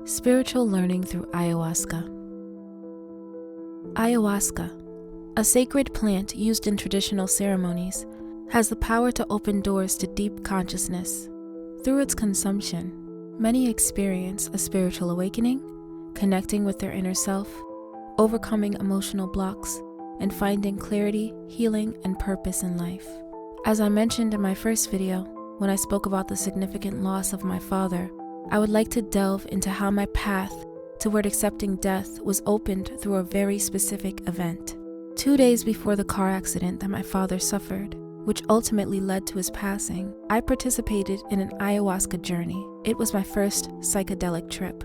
Spiritual learning through ayahuasca. Ayahuasca, a sacred plant used in traditional ceremonies, has the power to open doors to deep consciousness. Through its consumption, many experience a spiritual awakening, connecting with their inner self, overcoming emotional blocks, and finding clarity, healing, and purpose in life. As I mentioned in my first video, when I spoke about the significant loss of my father, I would like to delve into how my path toward accepting death was opened through a very specific event. 2 days before the car accident that my father suffered, which ultimately led to his passing, I participated in an ayahuasca journey. It was my first psychedelic trip.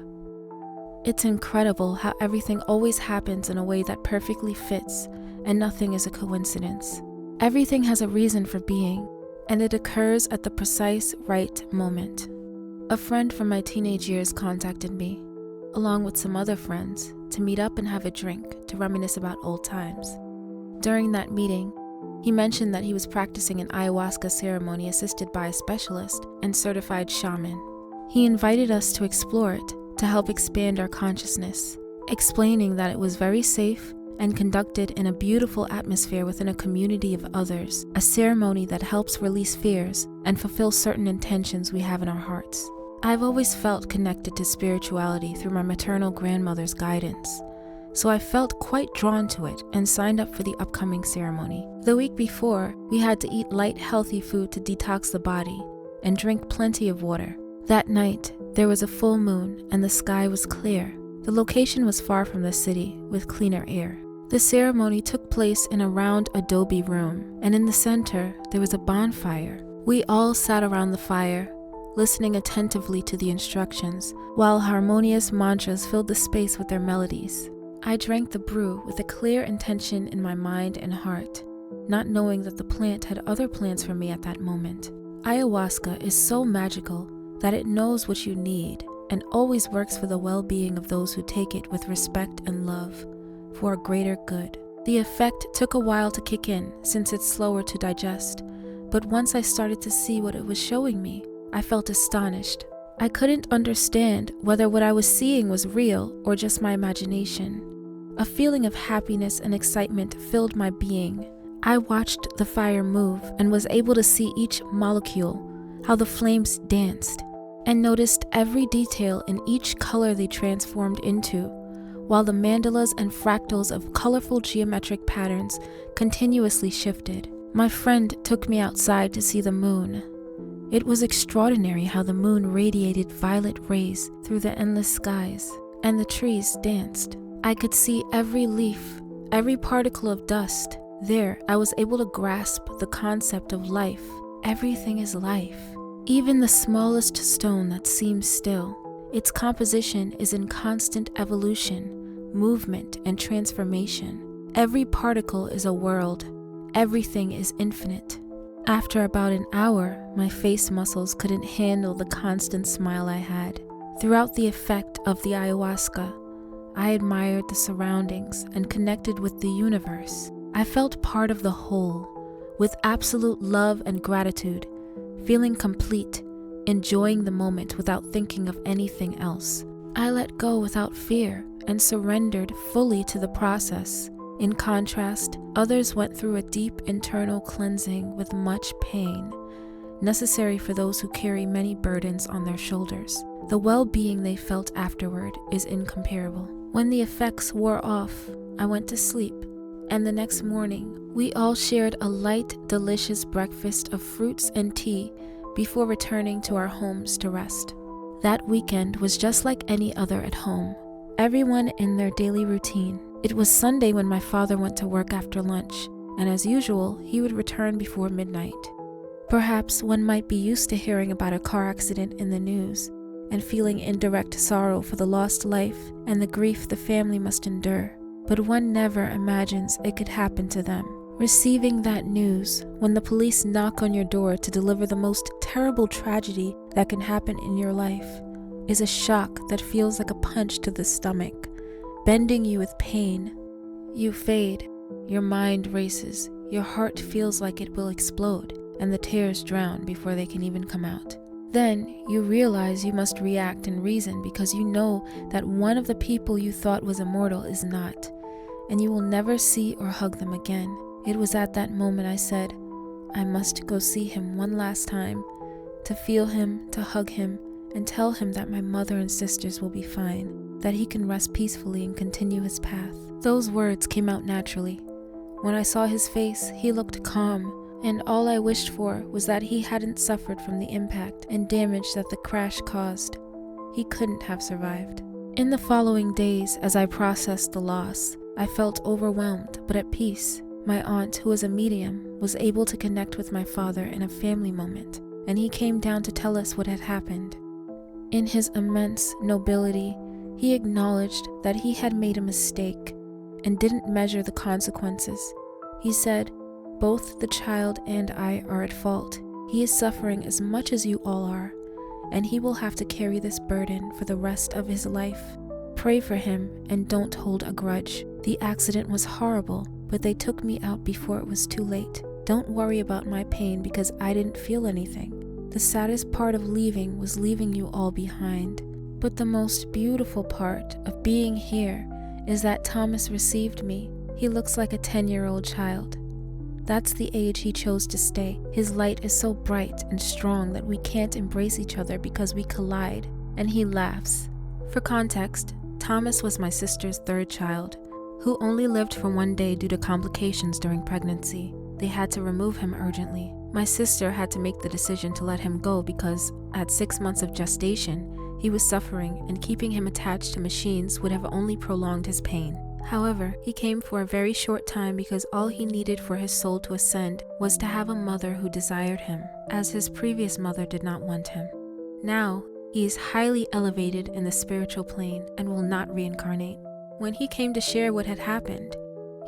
It's incredible how everything always happens in a way that perfectly fits, and nothing is a coincidence. Everything has a reason for being, and it occurs at the precise right moment. A friend from my teenage years contacted me, along with some other friends, to meet up and have a drink to reminisce about old times. During that meeting, he mentioned that he was practicing an ayahuasca ceremony assisted by a specialist and certified shaman. He invited us to explore it to help expand our consciousness, explaining that it was very safe and conducted in a beautiful atmosphere within a community of others, a ceremony that helps release fears and fulfill certain intentions we have in our hearts. I've always felt connected to spirituality through my maternal grandmother's guidance, so I felt quite drawn to it and signed up for the upcoming ceremony. The week before, we had to eat light, healthy food to detox the body and drink plenty of water. That night, there was a full moon and the sky was clear. The location was far from the city, with cleaner air. The ceremony took place in a round adobe room, and in the center, there was a bonfire. We all sat around the fire, listening attentively to the instructions, while harmonious mantras filled the space with their melodies. I drank the brew with a clear intention in my mind and heart, not knowing that the plant had other plans for me at that moment. Ayahuasca is so magical that it knows what you need and always works for the well-being of those who take it with respect and love, for a greater good. The effect took a while to kick in since it's slower to digest, but once I started to see what it was showing me, I felt astonished. I couldn't understand whether what I was seeing was real or just my imagination. A feeling of happiness and excitement filled my being. I watched the fire move and was able to see each molecule, how the flames danced, and noticed every detail in each color they transformed into, while the mandalas and fractals of colorful geometric patterns continuously shifted. My friend took me outside to see the moon. It was extraordinary how the moon radiated violet rays through the endless skies, and the trees danced. I could see every leaf, every particle of dust. There, I was able to grasp the concept of life. Everything is life. Even the smallest stone that seems still, its composition is in constant evolution, movement, and transformation. Every particle is a world. Everything is infinite. After about an hour, my face muscles couldn't handle the constant smile I had. Throughout the effect of the ayahuasca, I admired the surroundings and connected with the universe. I felt part of the whole, with absolute love and gratitude, feeling complete, enjoying the moment without thinking of anything else. I let go without fear and surrendered fully to the process. In contrast, others went through a deep internal cleansing with much pain, necessary for those who carry many burdens on their shoulders. The well-being they felt afterward is incomparable. When the effects wore off, I went to sleep, and the next morning, we all shared a light, delicious breakfast of fruits and tea before returning to our homes to rest. That weekend was just like any other at home, everyone in their daily routine. It was Sunday when my father went to work after lunch, and as usual, he would return before midnight. Perhaps one might be used to hearing about a car accident in the news and feeling indirect sorrow for the lost life and the grief the family must endure, but one never imagines it could happen to them. Receiving that news, when the police knock on your door to deliver the most terrible tragedy that can happen in your life, is a shock that feels like a punch to the stomach, bending you with pain. You fade, your mind races, your heart feels like it will explode, and the tears drown before they can even come out. Then you realize you must react and reason because you know that one of the people you thought was immortal is not, and you will never see or hug them again. It was at that moment I said, I must go see him one last time, to feel him, to hug him, and tell him that my mother and sisters will be fine, that he can rest peacefully and continue his path. Those words came out naturally. When I saw his face, he looked calm, and all I wished for was that he hadn't suffered from the impact and damage that the crash caused. He couldn't have survived. In the following days, as I processed the loss, I felt overwhelmed but at peace. My aunt, who was a medium, was able to connect with my father in a family moment, and he came down to tell us what had happened. In his immense nobility, he acknowledged that he had made a mistake and didn't measure the consequences. He said, both the child and I are at fault. He is suffering as much as you all are, and he will have to carry this burden for the rest of his life. Pray for him and don't hold a grudge. The accident was horrible, but they took me out before it was too late. Don't worry about my pain because I didn't feel anything. The saddest part of leaving was leaving you all behind. But the most beautiful part of being here is that Thomas received me. He looks like a 10-year-old child. That's the age he chose to stay. His light is so bright and strong that we can't embrace each other because we collide, and he laughs. For context, Thomas was my sister's third child, who only lived for 1 day due to complications during pregnancy. They had to remove him urgently. My sister had to make the decision to let him go because, at 6 months of gestation, he was suffering, and keeping him attached to machines would have only prolonged his pain. However, he came for a very short time because all he needed for his soul to ascend was to have a mother who desired him, as his previous mother did not want him. Now, he is highly elevated in the spiritual plane and will not reincarnate. When he came to share what had happened,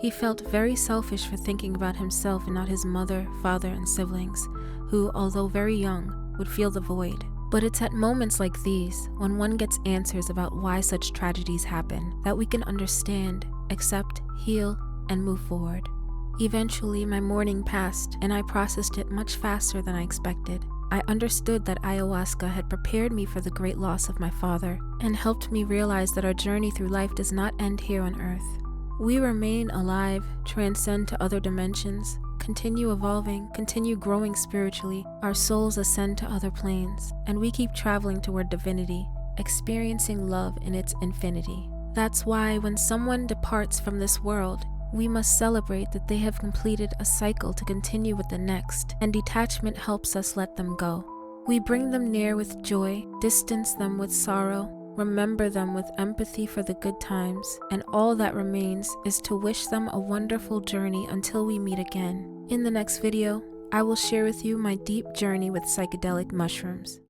he felt very selfish for thinking about himself and not his mother, father, and siblings, who, although very young, would feel the void. But it's at moments like these, when one gets answers about why such tragedies happen, that we can understand, accept, heal, and move forward. Eventually, my mourning passed, and I processed it much faster than I expected. I understood that ayahuasca had prepared me for the great loss of my father, and helped me realize that our journey through life does not end here on Earth. We remain alive, transcend to other dimensions, continue evolving, continue growing spiritually, our souls ascend to other planes, and we keep traveling toward divinity, experiencing love in its infinity. That's why when someone departs from this world, we must celebrate that they have completed a cycle to continue with the next, and detachment helps us let them go. We bring them near with joy, distance them with sorrow, remember them with empathy for the good times, and all that remains is to wish them a wonderful journey until we meet again. In the next video, I will share with you my deep journey with psychedelic mushrooms.